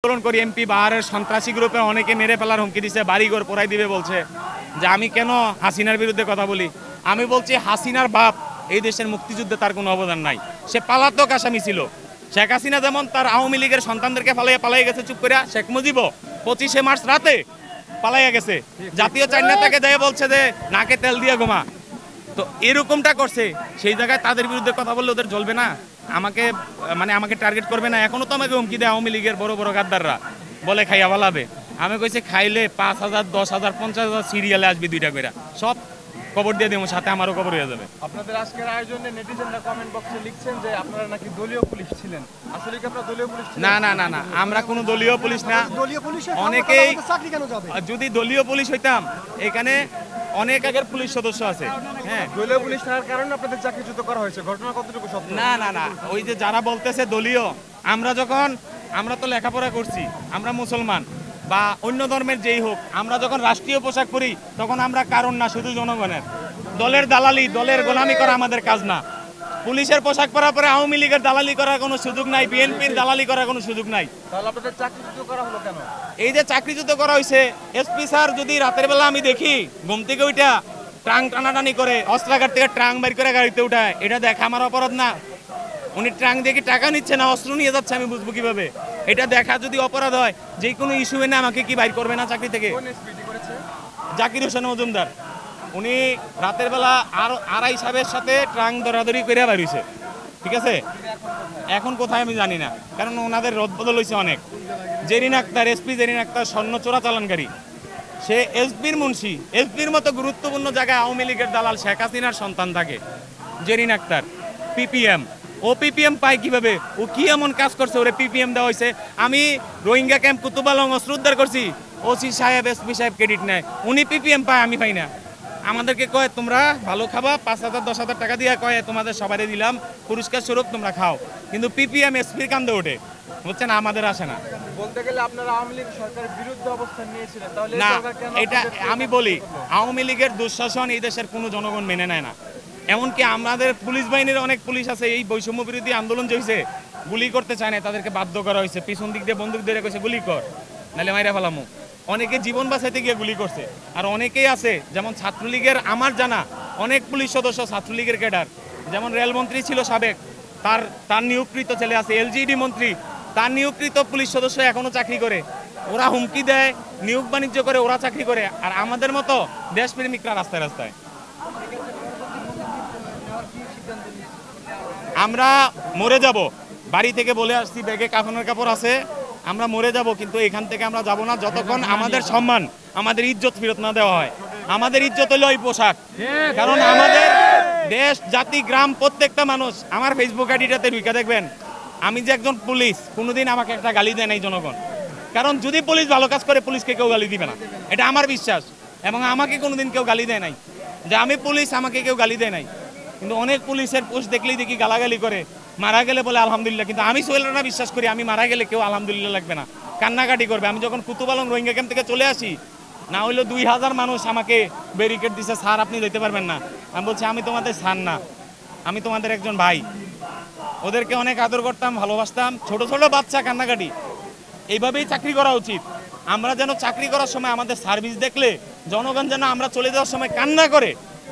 আন্দোলন করি এমপি বাহারের সন্ত্রাসী গ্রুপে অনেকে মেরে ফেলার হুমকি দিচ্ছে, বাড়িঘর পোড়াই দিবে বলছে যে আমি কেন হাসিনার বিরুদ্ধে কথা বলি। আমি বলছি হাসিনার বাপ এই দেশের মুক্তিযুদ্ধে তার কোনো অবদান নাই, সে পালাতক আসামি ছিল। শেখ হাসিনা যেমন তার আওয়ামী লীগের সন্তানদেরকে পালাইয়া গেছে চুপ করে, শেখ মুজিবও 25শে মার্চ রাতে পালাইয়া গেছে, জাতীয় চার নেতাকে দেয় বলছে যে নাকে তেল দিয়ে ঘুমা। তো এরকমটা করছে, সেই জায়গায় তাদের বিরুদ্ধে কথা বললে ওদের জ্বলবে না, আমাকে টার্গেট করবে না। এখনো তো আমাকে হুমকি দেয় আওয়ামী লীগের বড় বড় গাদ্দাররা, বলে খাইয়া ভালাবে। আমি কইছি খাইলে 5,000 10,000 50,000 সিরিয়ালে আসবে 2টা করে, সব খবর দিয়ে দেবো, সাথে আমারও খবর হয়ে যাবে। আপনাদের আজকের আয়োজনে নেটিজেনরা কমেন্ট বক্সে লিখছেন যে আপনারা নাকি দলীয় পুলিশ ছিলেন। আসলে কি আপনারা দলীয় পুলিশ ছিলেন? না, আমরা কোনো দলীয় পুলিশ না। দলীয় পুলিশের অনেকেই চাকরি কেন যাবে? যদি দলীয় পুলিশ হইতাম, এখানে অনেক আগের পুলিশ সদস্য আছে। হ্যাঁ, দলীয় পুলিশ থাকার কারণে আপনাদের চাকরিচ্যুত করা হয়েছে, ঘটনা কতটুকু সত্য? না, ওই যে যারা বলতেছে দলীয়, আমরা তো লেখাপড়া করছি, আমরা মুসলমান বা অন্য ধর্মের যেই হোক, আমরা যখন রাষ্ট্রীয় পোশাক পরি তখন আমরা কারণ না, শুধু জনগণের। দলের দালালি, দলের গোলামি করা আমাদের কাজ না। পুলিশের পোশাক পরার পরে আওয়ামী লীগের দালালি করার কোনো সুযোগ নাই, বিএনপির দালালি করার কোনো সুযোগ নাই। তাহলে আপনাদের চাকরিচ্যুত করা হলো কেন? এই যে চাকরিচ্যুত করা হয়েছে, এসপি স্যার যদি রাতের বেলা আমি দেখি ঘুম থেকে ওইটা ট্রাং টানাটানি করে, অস্ত্রাগার থেকে ট্রাং বের করে গাড়িতে উঠায়, এটা দেখা আমার অপরাধ না? উনি ট্রাং দিয়ে কি টাকা নিচ্ছে না অস্ত্র নিয়ে যাচ্ছে, আমি বুঝবো কিভাবে? এটা দেখা যদি অপরাধ হয়, যে কোনো ইস্যু এনে আমাকে কি বাইর করবে না চাকরি থেকে? জাকির হোসেন মজুমদার, উনি রাতের বেলা আড়াই সাহেবের সাথে ট্রাং দরাদরি করে বাইর হয়েছে, ঠিক আছে? এখন কোথায় আমি জানি না, কারণ ওনাদের রদবদল হয়েছে অনেক। জেরিন আক্তার, এসপি জেরিন আক্তার স্বর্ণ চোরাচালানকারী, সে এসপির মুন্সি। এসপির মতো গুরুত্বপূর্ণ জায়গায় আওয়ামী লীগের দালাল শেখ হাসিনার সন্তান থাকে। জেরিন আক্তার পিপিএম, ও পিপিএম পায় কিভাবে? ও কি এমন কাজ করছে ওরে পিপিএম দেওয়া হয়েছে? আমি রোহিঙ্গা ক্যাম্প কুতুবালং অস্ত্র উদ্ধার করছি, ওসি সাহেব এসপি সাহেব ক্রেডিট নেয়, উনি পিপিএম পায়, আমি পাই না। আমাদেরকে কয় তোমরা ভালো খাবা, 5,000 10,000 টাকা দিয়ে কয় তোমাদের সবাই দিলাম পুরস্কার স্বরূপ, তোমরা খাও। কিন্তু পিপিএম এসপির কান্দে ওঠে, বুঝছেন? আমাদের আসে না। বলতে গেলে আপনারা আওয়ামী লীগ সরকারের বিরুদ্ধে অবস্থান নিয়েছিলেন, তাহলে না, এটা আমি বলি, আওয়ামী লীগের দুঃশাসন এই দেশের কোনো জনগণ মেনে নেয় না। এমনকি আমাদের পুলিশ বাহিনীর অনেক পুলিশ আছে, এই বৈষম্য বিরোধী আন্দোলন যে হয়েছে, গুলি করতে চায় না, তাদেরকে বাধ্য করা হয়েছে, পিছন দিক দিয়ে বন্দুক দিয়ে কইছে গুলি কর, নাহলে মাইরা ফেলামু। অনেকে জীবন বাঁচাইতে গিয়ে গুলি করছে। আর অনেকেই আছে, যেমন ছাত্রলীগের আমার জানা অনেক পুলিশ সদস্য ছাত্রলীগের ক্যাডার, যেমন রেলমন্ত্রী ছিল সাবেক, তার নিয়োগকৃত ছেলে আছে, এলজিডি মন্ত্রী, তার নিয়োগকৃত পুলিশ সদস্য এখনো চাকরি করে। ওরা হুমকি দেয়, নিয়োগ বাণিজ্য করে, ওরা চাকরি করে। আর আমাদের মতো দেশপ্রেমিকরা রাস্তায় রাস্তায়। আমরা মরে যাব, বাড়ি থেকে বলে আসছি, ব্যাগে কাফনের কাপড় আছে, আমরা মরে যাব, কিন্তু এখান থেকে আমরা যাব না যতক্ষণ আমাদের সম্মান, আমাদের ইজ্জত ফেরত না দেওয়া হয়। আমাদের ইজ্জত হলো এই পোশাক, কারণ আমাদের দেশ জাতি গ্রাম প্রত্যেকটা মানুষ, আমার ফেসবুক আইডিটাতে ঢুকে দেখবেন আমি যে একজন পুলিশ, কোনোদিন আমাকে একটা গালি দেয় নাই জনগণ। কারণ যদি পুলিশ ভালো কাজ করে, পুলিশকে কেউ গালি দিবে না, এটা আমার বিশ্বাস। এবং আমাকে কোনোদিন কেউ গালি দেয় নাই যে আমি পুলিশ, আমাকে কেউ গালি দেয় নাই। কিন্তু অনেক পুলিশের পোস্ট দেখলেই দেখি গালাগালি করে, মারা গেলে বলে আলহামদুলিল্লাহ। কিন্তু আমি সোহেলরা বিশ্বাস করি, আমি মারা গেলে কেউ আলহামদুলিল্লাহ লাগবে না, কান্নাকাটি করবে। আমি যখন কুতুবালং রোহিঙ্গা ক্যাম্প থেকে চলে আসি, না হইলো 2,000 মানুষ আমাকে ব্যারিকেড দিছে, স্যার আপনি যেতে পারবেন না। আমি বলছি আমি তোমাদের স্যার না, আমি তোমাদের একজন ভাই। ওদেরকে অনেক আদর করতাম, ভালোবাসতাম। ছোট ছোট বাচ্চা কান্নাকাটি, এইভাবেই চাকরি করা উচিত। আমরা যেন চাকরি করার সময় আমাদের সার্ভিস দেখলে জনগণ যেন আমরা চলে যাওয়ার সময় কান্না করে।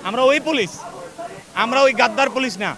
আমরা ওই পুলিশ, আমরা ওই গাদ্দার পুলিশ না।